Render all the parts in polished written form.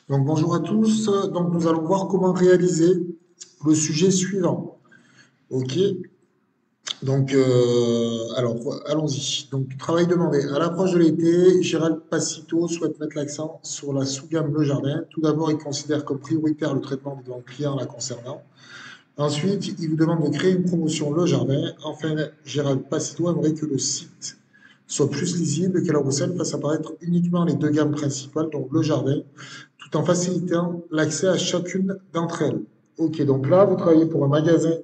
Donc bonjour à tous. Donc nous allons voir comment réaliser le sujet suivant. Ok. Donc alors allons-y. Donc travail demandé. À l'approche de l'été, Gérald Pacito souhaite mettre l'accent sur la sous-gamme Le Jardin. Tout d'abord, il considère comme prioritaire le traitement des demandes clients la concernant. Ensuite, il vous demande de créer une promotion Le Jardin. Enfin, Gérald Pacito aimerait que le site soit plus lisible et que la recette fasse apparaître uniquement les deux gammes principales, donc Le Jardin, tout en facilitant l'accès à chacune d'entre elles. Ok, donc là, vous travaillez pour un magasin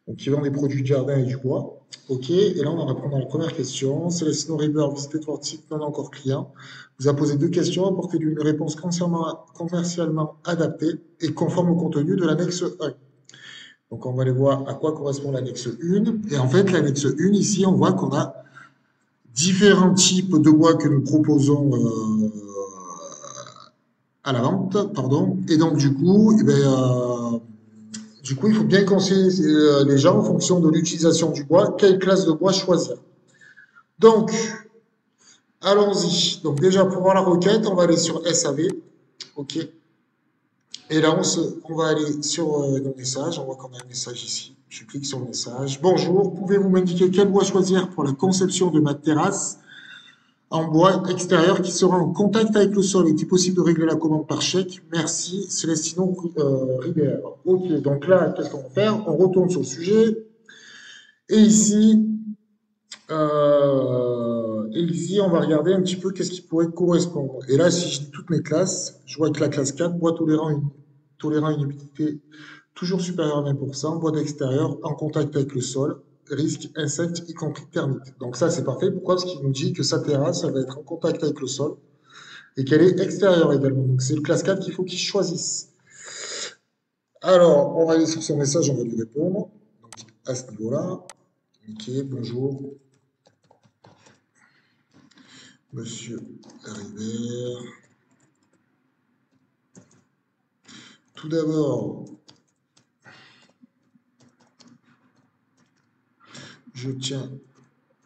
donc, qui vend des produits de jardin et du bois. Ok, et là, on va répondre à la première question. Célestino River, visitez votre site non encore client. Vous a posé deux questions, apportez-lui une réponse commercialement adaptée et conforme au contenu de l'annexe 1. Donc, on va aller voir à quoi correspond l'annexe 1. Et en fait, l'annexe 1, ici, on voit qu'on a différents types de bois que nous proposons à la vente, pardon. Et donc, du coup, il faut bien conseiller les gens en fonction de l'utilisation du bois, quelle classe de bois choisir. Donc, allons-y. Donc, déjà, pour voir la requête, on va aller sur SAV. OK. Et là, on va aller sur nos messages. On voit qu'on a un message ici. Je clique sur le message. Bonjour, pouvez-vous m'indiquer quel bois choisir pour la conception de ma terrasse en bois extérieur qui sera en contact avec le sol? Est-il possible de régler la commande par chèque? Merci, Célestino Rivière. Ok, donc là, qu'est-ce qu'on va faire? On retourne sur le sujet. Et ici, on va regarder un petit peu qu'est-ce qui pourrait correspondre. Et là, si je dis toutes mes classes, je vois que la classe 4, bois tolérant une humidité toujours supérieure à 20%, bois d'extérieur en contact avec le sol, risque insectes, y compris termites. Donc ça, c'est parfait. Pourquoi? Parce qu'il nous dit que sa terrasse, elle va être en contact avec le sol et qu'elle est extérieure également. Donc c'est le classe 4 qu'il faut qu'il choisisse. Alors, on va aller sur son message, on va lui répondre. Donc à ce niveau-là, ok, bonjour, monsieur Rivert. Tout d'abord, je tiens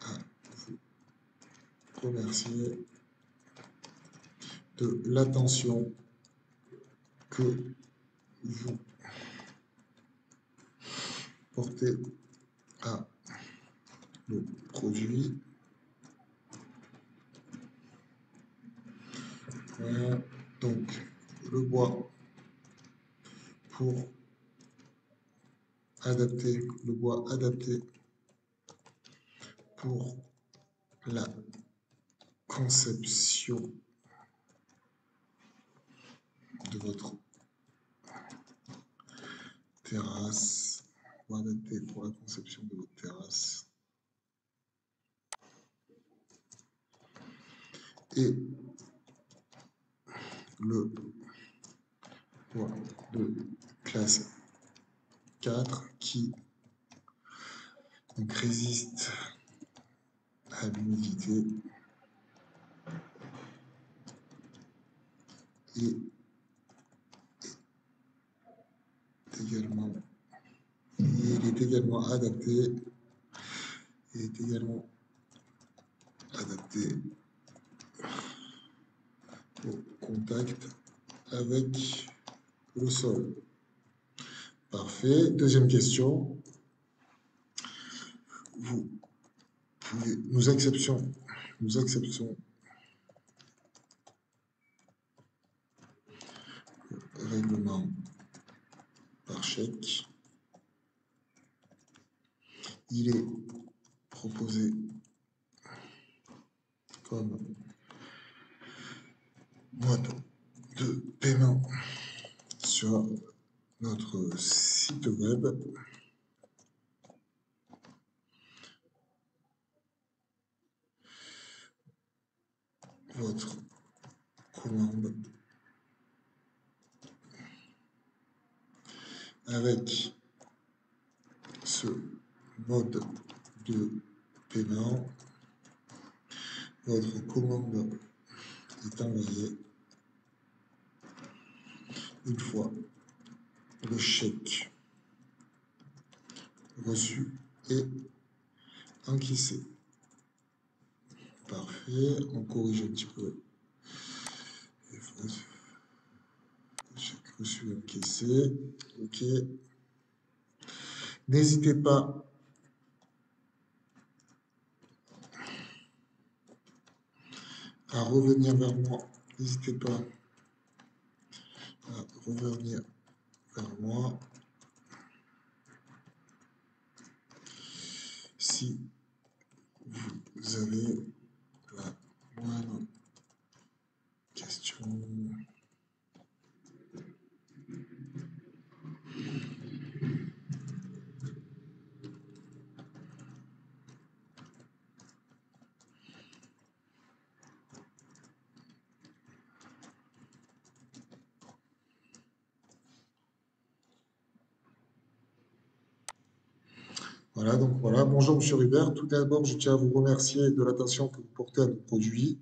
à vous remercier de l'attention que vous portez à le produit. Voilà. Donc, le bois pour le bois adapté pour la conception de votre terrasse. Bois adapté pour la conception de votre terrasse. Et le bois de classe 4 qui donc résiste à l'humidité et également, il est également adapté au contact avec le sol. Parfait. Deuxième question. Vous pouvez, nous acceptons le règlement par chèque. Il est proposé comme mode de paiement sur notre site web. Votre commande avec ce mode de paiement. Votre commande est envoyée une fois le chèque reçu et encaissé. Parfait, on corrige un petit peu. reçu encaissé. OK. N'hésitez pas à revenir vers moi. N'hésitez pas à revenir vers moi si vous avez la moindre question. Voilà, donc voilà. Bonjour, Monsieur Rubert. Tout d'abord, je tiens à vous remercier de l'attention que vous portez à nos produits.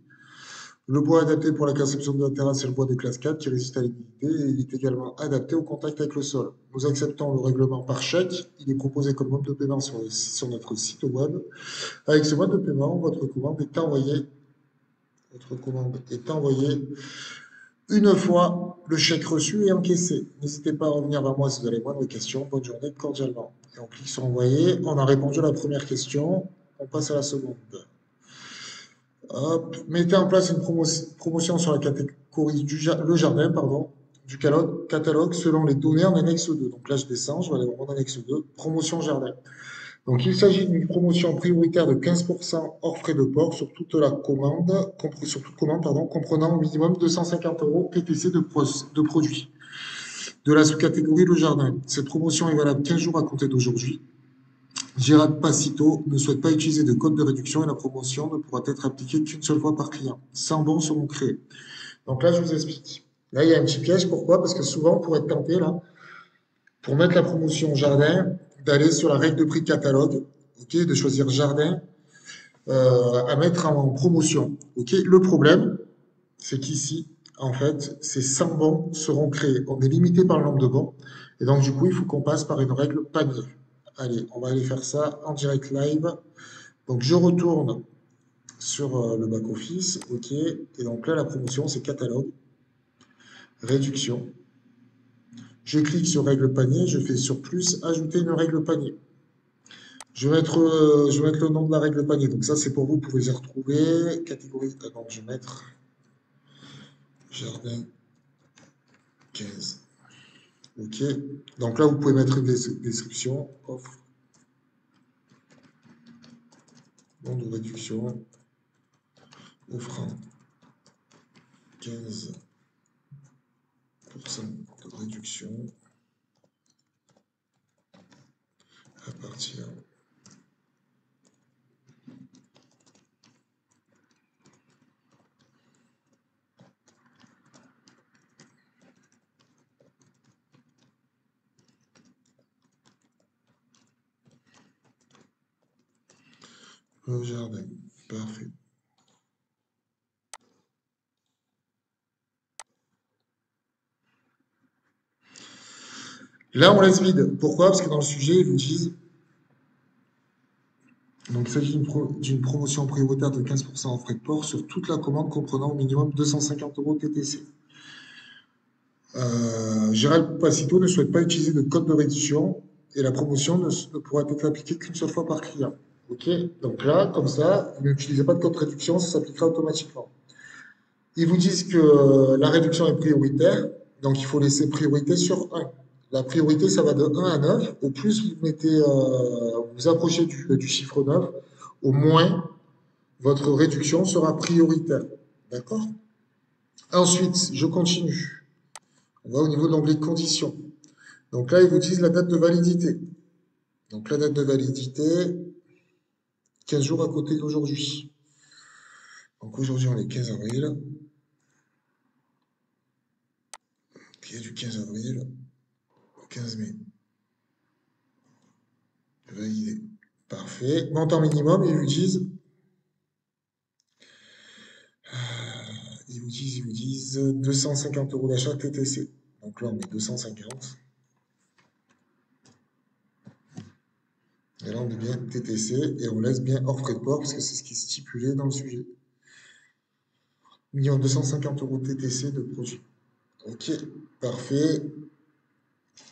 Le bois adapté pour la conception de la terrasse, c'est le bois de classe 4 qui résiste à l'humidité et il est également adapté au contact avec le sol. Nous acceptons le règlement par chèque. Il est proposé comme mode de paiement sur notre site web. Avec ce mode de paiement, votre commande est envoyée une fois le chèque reçu et encaissé. N'hésitez pas à revenir vers moi si vous avez moindre questions. Bonne journée, cordialement. Et on clique sur envoyer. On a répondu à la première question. On passe à la seconde. Hop. Mettez en place une promotion sur la catégorie le jardin, pardon, du catalogue selon les données en annexe 2. Donc là, je descends, je vais aller voir mon annexe 2, promotion jardin. Donc il s'agit d'une promotion prioritaire de 15% hors frais de port sur toute commande, comprenant au minimum 250 € PTC de produits de la sous-catégorie le jardin. Cette promotion est valable 15 jours à compter d'aujourd'hui. Gérald Pacito ne souhaite pas utiliser de code de réduction et la promotion ne pourra être appliquée qu'une seule fois par client. 100 bons seront créés. Donc là, je vous explique. Là, il y a un petit piège. Pourquoi? Parce que souvent, pour être tenté, là, pour mettre la promotion jardin, d'aller sur la règle de prix de catalogue, ok, de choisir jardin à mettre en promotion. Ok. Le problème, c'est qu'ici, en fait, ces 100 bons seront créés. On est limité par le nombre de bons. Et donc, du coup, il faut qu'on passe par une règle panier. Allez, on va aller faire ça en direct live. Donc, je retourne sur le back-office. OK. Et donc là, la promotion, c'est catalogue, réduction. Je clique sur règle panier. Je fais sur plus, ajouter une règle panier. Je vais mettre le nom de la règle panier. Donc ça, c'est pour vous. Vous pouvez y retrouver. Catégorie. Attends, je vais mettre jardin 15. OK. Donc là, vous pouvez mettre une description. Offre. Nom de réduction. Offrant 15% de réduction à partir le jardin. Parfait. Là, on laisse vide. Pourquoi? Parce que dans le sujet, ils vous disent, donc il s'agit d'une promotion prioritaire de 15% en frais de port sur toute la commande comprenant au minimum 250 € TTC. Gérald Pacito ne souhaite pas utiliser de code de réduction et la promotion ne pourra être appliquée qu'une seule fois par client. OK? Donc là, comme ça, vous n'utilisez pas de code de réduction, ça s'appliquera automatiquement. Ils vous disent que la réduction est prioritaire, donc il faut laisser priorité sur 1. La priorité, ça va de 1 à 9. Au plus vous vous approchez du chiffre 9, au moins votre réduction sera prioritaire. D'accord? Ensuite, je continue. On va au niveau de l'onglet conditions. Donc là, ils vous disent la date de validité. Donc la date de validité, 15 jours à côté d'aujourd'hui. Donc aujourd'hui, on est 15 avril. Il y a du 15 avril au 15 mai. Validé. Parfait. Montant minimum, ils vous disent 250 € d'achat TTC. Donc là, on met 250. Et là, on met bien TTC et on laisse bien hors frais de port parce que c'est ce qui est stipulé dans le sujet. Minimum 250 € TTC de produit. Ok, parfait.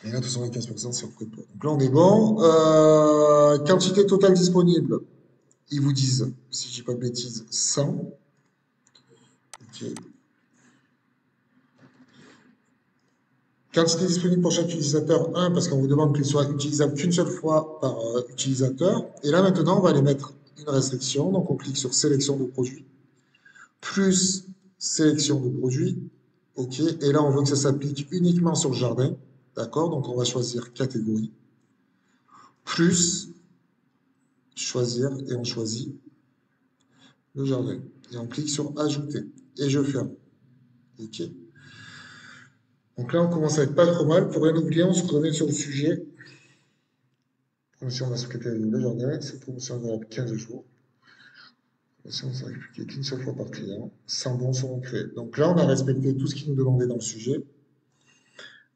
Et là, de toute façon, les 15%, c'est après toi. Donc là, on est bon. Quantité totale disponible. Ils vous disent, si je dis pas de bêtises, 100. Ok. Quantité disponible pour chaque utilisateur, 1, parce qu'on vous demande qu'il soit utilisable qu'une seule fois par utilisateur. Et là, maintenant, on va aller mettre une restriction. Donc, on clique sur sélection de produits, plus sélection de produits. OK. Et là, on veut que ça s'applique uniquement sur le jardin. D'accord? Donc, on va choisir catégorie, plus choisir, et on choisit le jardin. Et on clique sur ajouter. Et je ferme. OK. Donc là, on commence à être pas trop mal. Pour rien oublier, on se remet sur le sujet. Promotion de la secrétaire de jardin, cette promotion est valable 15 jours. Promotion ne sera appliquée qu'une seule fois par client. 100 bons seront créés. Donc là, on a respecté tout ce qui nous demandait dans le sujet.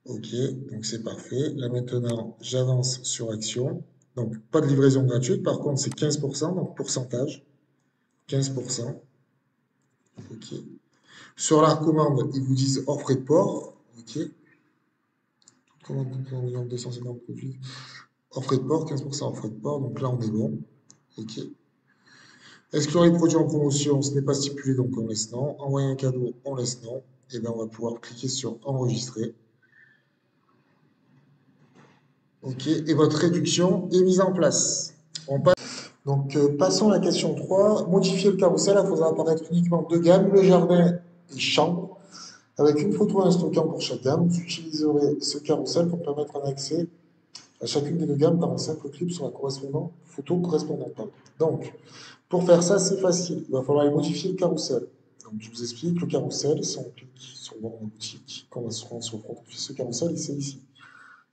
OK, donc c'est parfait. Là maintenant, j'avance sur action. Donc pas de livraison gratuite, par contre c'est 15%, donc pourcentage. 15%. OK. Sur la commande, ils vous disent hors frais de port. OK. Commande comprenant 250 produits. Hors frais de port, 15% hors frais de port. Donc là on est bon. OK. Exclure les produits en promotion, ce n'est pas stipulé, donc on laisse non. Envoyer un cadeau, on laisse non. Et bien on va pouvoir cliquer sur enregistrer. OK. Et votre réduction est mise en place. On passe. Donc, passons à la question 3. Modifier le carrousel, il faudra apparaître uniquement deux gammes, le jardin et chambre. Avec une photo et un stockant pour chaque gamme, vous utiliserez ce carrousel pour permettre un accès à chacune des deux gammes par un simple clip sur la correspondante, photo correspondante. Donc, pour faire ça, c'est facile. Il va falloir modifier le carrousel. Donc, je vous explique, le carrousel, si on clique sur mon outil, quand on se rend sur le compte, ce carrousel, c'est ici.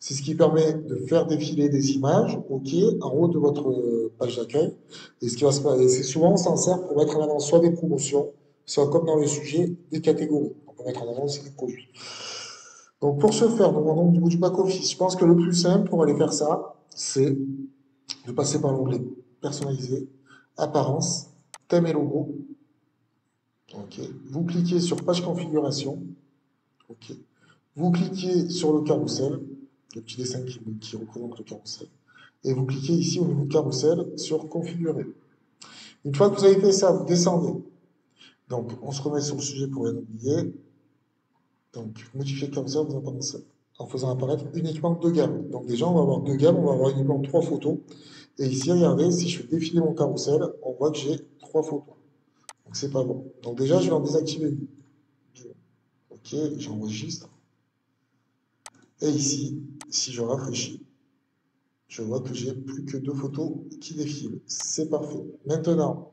C'est ce qui permet de faire défiler des images, OK, en haut de votre page d'accueil. Et ce qui va se passer, c'est souvent, on s'en sert pour mettre en avant soit des promotions, soit comme dans le sujet, des catégories. On peut mettre en avant aussi des produits. Donc, pour ce faire, nous au niveau du back-office, je pense que le plus simple pour aller faire ça, c'est de passer par l'onglet personnaliser, apparence, thème et logo. OK. Vous cliquez sur page configuration. OK. Vous cliquez sur le carrousel, le petit dessin qui représente le carrousel, et vous cliquez ici au niveau de carrousel sur configurer. Une fois que vous avez fait ça, vous descendez. Donc, on se remet sur le sujet pour rien oublier. Donc, modifier le carrousel en faisant apparaître uniquement deux gammes. Donc, déjà, on va avoir deux gammes, on va avoir uniquement trois photos. Et ici, regardez, si je fais défiler mon carrousel, on voit que j'ai trois photos. Donc, c'est pas bon. Donc, déjà, je vais en désactiver une. OK, j'enregistre. Et ici, si je rafraîchis, je vois que j'ai plus que deux photos qui défilent. C'est parfait. Maintenant,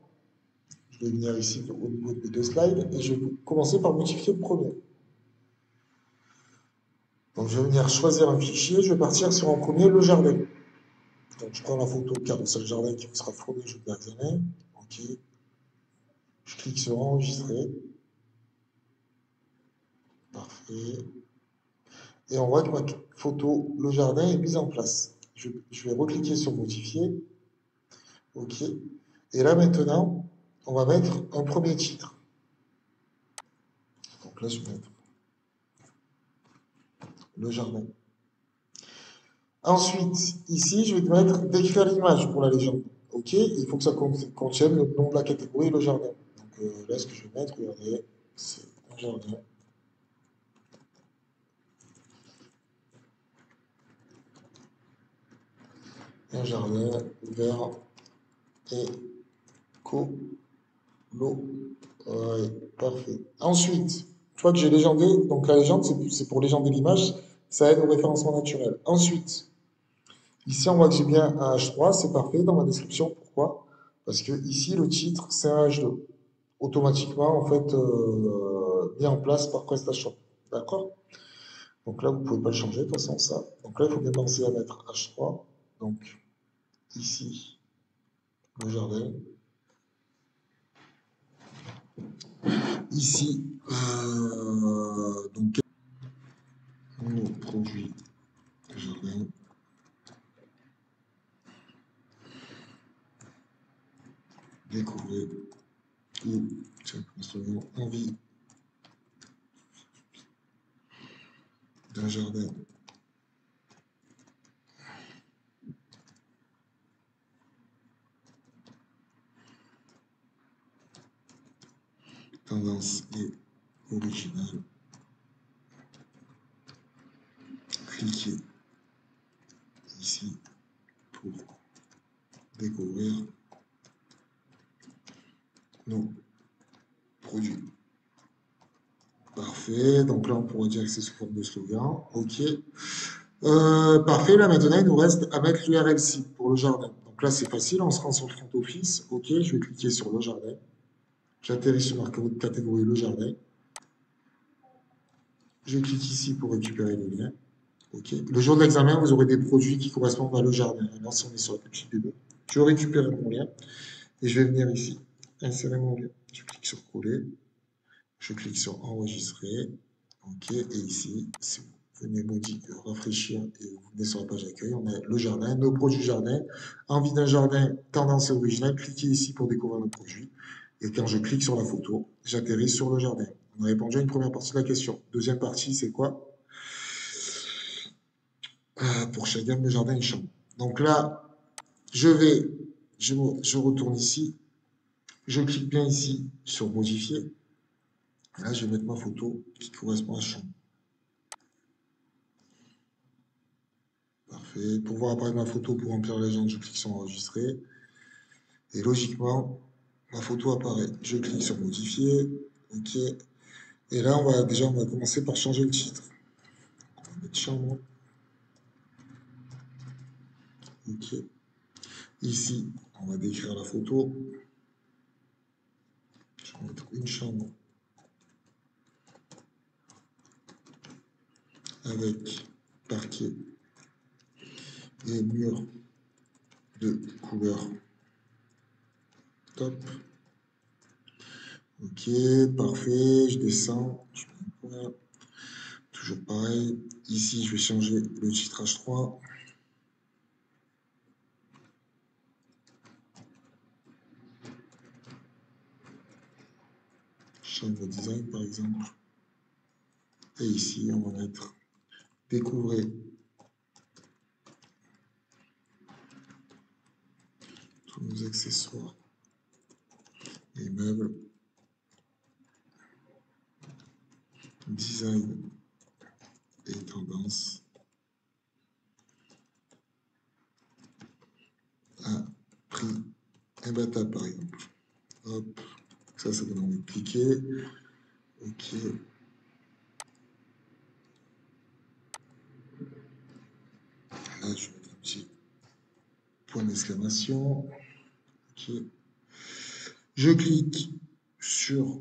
je vais venir ici au niveau de mes deux slides et je vais commencer par modifier le premier. Donc, je vais venir choisir un fichier. Je vais partir sur en premier le jardin. Donc, je prends la photo carrousel jardin qui me sera fournie, je vais l'examiner. OK. Je clique sur enregistrer. Parfait. Et on voit que ma photo, le jardin, est mise en place. Je vais recliquer sur modifier. OK. Et là, maintenant, on va mettre un premier titre. Donc là, je vais mettre le jardin. Ensuite, ici, je vais mettre décrire l'image pour la légende. OK, il faut que ça contienne le nom de la catégorie et le jardin. Donc là, ce que je vais mettre, regardez, c'est un jardin. Un jardin vert et colo. Ouais, parfait. Ensuite, une fois que j'ai légendé, donc la légende, c'est pour légender l'image, ça aide au référencement naturel. Ensuite, ici, on voit que j'ai bien un H3, c'est parfait dans ma description. Pourquoi? Parce que ici, le titre, c'est un H2. Automatiquement, en fait, mis en place par PrestaShop. D'accord? Donc là, vous ne pouvez pas le changer, de toute façon, ça. Donc là, il faut bien penser à mettre H3. Donc, ici, le jardin. Ici, donc, nos produits jardin. Découvrir ou, tiens, envie d'un jardin tendance et original. Cliquez ici pour découvrir nos produits. Parfait. Donc là, on pourrait dire que c'est sous forme de slogan. OK. Parfait. Là, maintenant, il nous reste à mettre l'URL site pour le jardin. Donc là, c'est facile. On se rend sur le front office. OK. Je vais cliquer sur le jardin. J'atterris sur la catégorie le jardin. Je clique ici pour récupérer le lien. OK. Le jour de l'examen, vous aurez des produits qui correspondent à le jardin. Alors, si on est sur la petite pub, je récupère mon lien et je vais venir ici, insérer mon lien. Je clique sur coller. Je clique sur enregistrer. OK. Et ici, si vous venez rafraîchir et vous venez sur la page d'accueil, on a le jardin, nos produits jardin. Envie d'un jardin, tendance originale. Cliquez ici pour découvrir nos produits. Et quand je clique sur la photo, j'atterris sur le jardin. On a répondu à une première partie de la question. Deuxième partie, c'est quoi? Pour chaque gamme de jardin et chambre. Donc là, je retourne ici. Je clique bien ici sur modifier. Là, je vais mettre ma photo qui correspond à chambre. Parfait. Pour voir apparaître ma photo pour remplir la légende, je clique sur enregistrer. Et logiquement, ma photo apparaît. Je clique sur modifier. OK. Et là, on va commencer par changer le titre. On va mettre chambre. OK. Ici, on va décrire la photo. Je vais mettre une chambre avec parquet et mur de couleur top. OK, parfait. Je descends. Je mets un point. Toujours pareil. Ici, je vais changer le titrage 3. Chambre design, par exemple. Et ici, on va mettre découvrez tous nos accessoires et meubles. Design et tendance à prix imbattable, par exemple. Hop, ça donne envie de cliquer. OK. Là, je vais mettre un petit point d'exclamation. OK. Je clique sur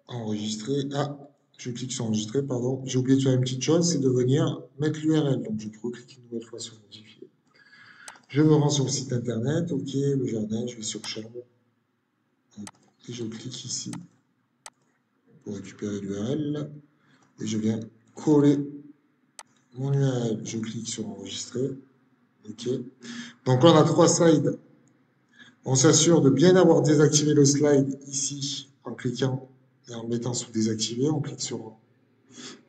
enregistrer. Ah, je clique sur enregistrer, pardon. J'ai oublié de faire une petite chose, c'est de venir mettre l'URL. Donc, je reclique une nouvelle fois sur modifier. Je me rends sur le site internet. OK, le jardin, je vais sur chambre. Et je clique ici pour récupérer l'URL. Et je viens coller mon URL. Je clique sur enregistrer. OK. Donc, on a 3 slides. On s'assure de bien avoir désactivé le slide ici en cliquant et en le mettant sous désactiver. On clique sur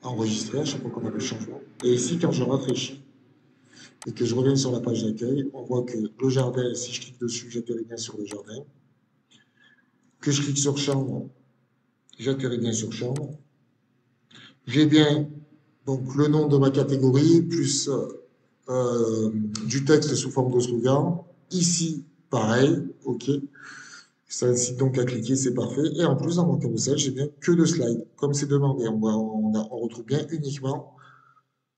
enregistrer à chaque fois qu'on a le changement. Et ici, quand je rafraîchis et que je reviens sur la page d'accueil, on voit que le jardin, si je clique dessus, j'atterris bien sur le jardin. Que je clique sur chambre, j'atterris bien sur chambre. J'ai bien donc le nom de ma catégorie plus du texte sous forme de slogan. Ici, pareil, OK. Ça incite donc à cliquer, c'est parfait. Et en plus, dans mon carousel, j'ai bien que 2 slides, comme c'est demandé. On retrouve bien uniquement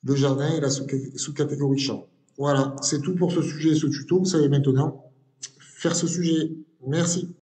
le jardin et la sous-catégorie champ. Voilà, c'est tout pour ce sujet et ce tuto. Vous savez maintenant faire ce sujet. Merci.